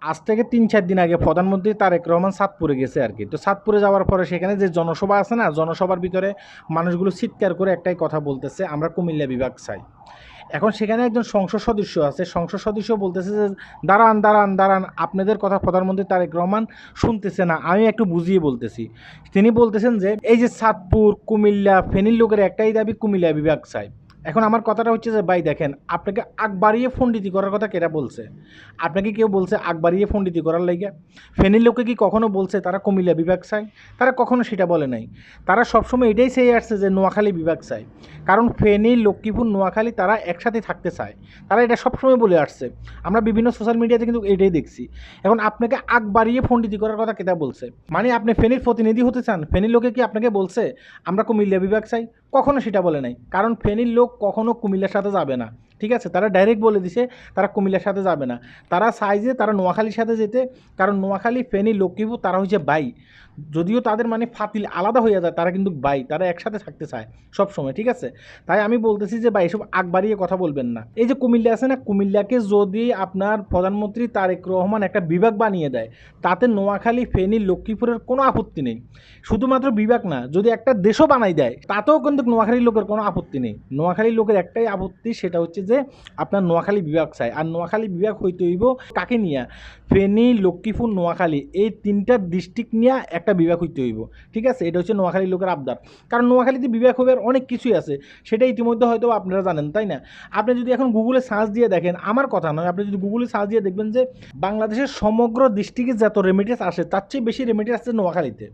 আজ থেকে ৩-৪ দিন আগে প্রধানমন্ত্রী তারেক রহমান চাঁদপুরে গেছে আর কি। তো চাঁদপুরে যাওয়ার পরে সেখানে যে জনসভা আছে না, জনসভার ভিতরে মানুষগুলো চিৎকার করে একটাই কথা বলতেছে, আমরা কুমিল্লা বিভাগ চাই। এখন সেখানে একজন সংসদ সদস্য আছে, সংসদ সদস্য বলতেছে যে দাঁড়ান দাঁড়ান দাঁড়ান, আপনাদের কথা প্রধানমন্ত্রী তারেক রহমান শুনতেছে না, আমি একটু বুঝিয়ে বলতেছি। তিনি বলতেছেন যে এই যে চাঁদপুর, কুমিল্লা, ফেনীর লোকের একটাই দাবি কুমিল্লা বিভাগ চাই। এখন আমার কথাটা হচ্ছে যে ভাই দেখেন, আপনাকে আগ বাড়িয়ে ফন্ডিতি করার কথা কেটা বলছে? আপনাকে কেউ বলছে আগ বাড়িয়ে ফন্ডিতি করার লাইগা? ফেনীর লোকে কি কখনো বলছে তারা কুমিল্লা বিভাগ চায়? তারা কখনো সেটা বলে নাই। তারা সবসময় এটাই চেয়ে আসছে যে নোয়াখালী বিভাগ চায়। কারণ ফেনী, লক্ষ্মীপুর, নোয়াখালী তারা একসাথে থাকতে চায়। তারা এটা সবসময় বলে আসছে। আমরা বিভিন্ন সোশ্যাল মিডিয়াতে কিন্তু এটাই দেখছি। এখন আপনাকে আগ বাড়িয়ে ফন্ডিতি করার কথা কেটা বলছে? মানে আপনি ফেনীর প্রতিনিধি হতে চান? ফেনীর লোকে কি আপনাকে বলছে আমরা কুমিল্লা বিভাগ চাই? কখনো সেটা বলে নাই। কারণ ফেনীর লোক কখনো কুমিল্লার সাথে যাবে না। ঠিক আছে, তারা ডাইরেক্ট বলে দিছে তারা কুমিল্লার সাথে যাবে না। তারা চায় যে তারা নোয়াখালীর সাথে যেতে। কারণ নোয়াখালী, ফেনী, লক্ষ্মীপুর তারা হচ্ছে ভাই। যদিও তাদের মানে ফাতিল আলাদা হয়ে যায়, তারা কিন্তু ভাই, তারা একসাথে থাকতে চায় সব সময়। ঠিক আছে, তাই আমি বলতেছি যে ভাই এসব আগ বাড়িয়ে কথা বলবেন না। এই যে কুমিল্লা আছে না, কুমিল্লাকে যদি আপনার প্রধানমন্ত্রী তারেক রহমান একটা বিভাগ বানিয়ে দেয়, তাতে নোয়াখালী, ফেনী, লক্ষ্মীপুরের কোনো আপত্তি নেই। শুধুমাত্র বিভাগ না, যদি একটা দেশও বানাই দেয় তাতেও কিন্তু নোয়াখালীর লোকের কোনো আপত্তি নেই। নোয়াখালীর লোকের একটাই আপত্তি, সেটা হচ্ছে যে আপনার নোয়াখালী বিভাগ চাই। আর নোয়াখালী বিভাগ হইতে হইব কাকে নিয়ে? ফেনী, লক্ষ্মীপুর, নোয়াখালী এই তিনটা ডিস্ট্রিক্ট নিয়ে একটা বিভাগ হইতে হইব। ঠিক আছে, এটা হচ্ছে নোয়াখালীর লোকের আবদার। কারণ নোয়াখালীতে বিভাগ হবার অনেক কিছুই আছে, সেটা ইতিমধ্যে হয়তো আপনারা জানেন, তাই না? আপনি যদি এখন গুগলে সার্চ দিয়ে দেখেন, আমার কথা নয়, আপনি যদি গুগলে সার্চ দিয়ে দেখবেন যে বাংলাদেশের সমগ্র ডিস্ট্রিক্টে যত রেমিটেন্স আসে তার চেয়ে বেশি রেমিটেন্স আসছে নোয়াখালীতে।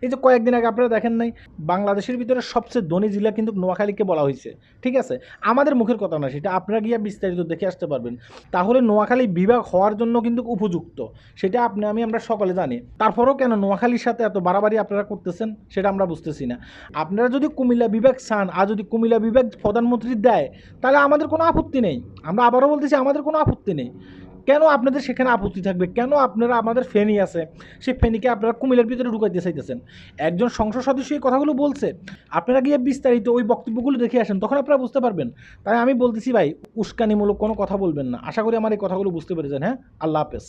এই যে কয়েকদিন আগে আপনারা দেখেন নাই, বাংলাদেশের ভিতরে সবচেয়ে ধনী জেলা কিন্তু নোয়াখালীকে বলা হয়েছে। ঠিক আছে, আমাদের মুখের কথা না, সেটা আপনারা গিয়ে বিস্তারিত দেখে আসতে পারবেন। তাহলে নোয়াখালী বিভাগ হওয়ার জন্য কিন্তু উপযুক্ত, সেটা আমরা সকলে জানি। তারপরেও কেন নোয়াখালীর সাথে এত বাড়াবাড়ি আপনারা করতেছেন সেটা আমরা বুঝতেছি না। আপনারা যদি কুমিল্লা বিভাগ চান, আর যদি কুমিল্লা বিভাগ প্রধানমন্ত্রী দেয়, তাহলে আমাদের কোনো আপত্তি নেই। আমরা আবারও বলতেছি, আমাদের কোনো আপত্তি নেই। কেন আপনাদের সেখানে আপত্তি থাকবে? কেন আপনারা, আমাদের ফেনী আছে, সেই ফেনীকে আপনারা কুমিল্লার ভিতরে ঢুকাইতে চাইতেছেন? একজন সংসদ সদস্য এই কথাগুলো বলছে, আপনারা গিয়ে বিস্তারিত ওই বক্তব্যগুলো দেখে আসেন, তখন আপনারা বুঝতে পারবেন। তাই আমি বলতেছি ভাই, উস্কানিমূলক কোনো কথা বলবেন না। আশা করি আমার এই কথাগুলো বুঝতে পেরেছেন। হ্যাঁ, আল্লাহ হাফেজ।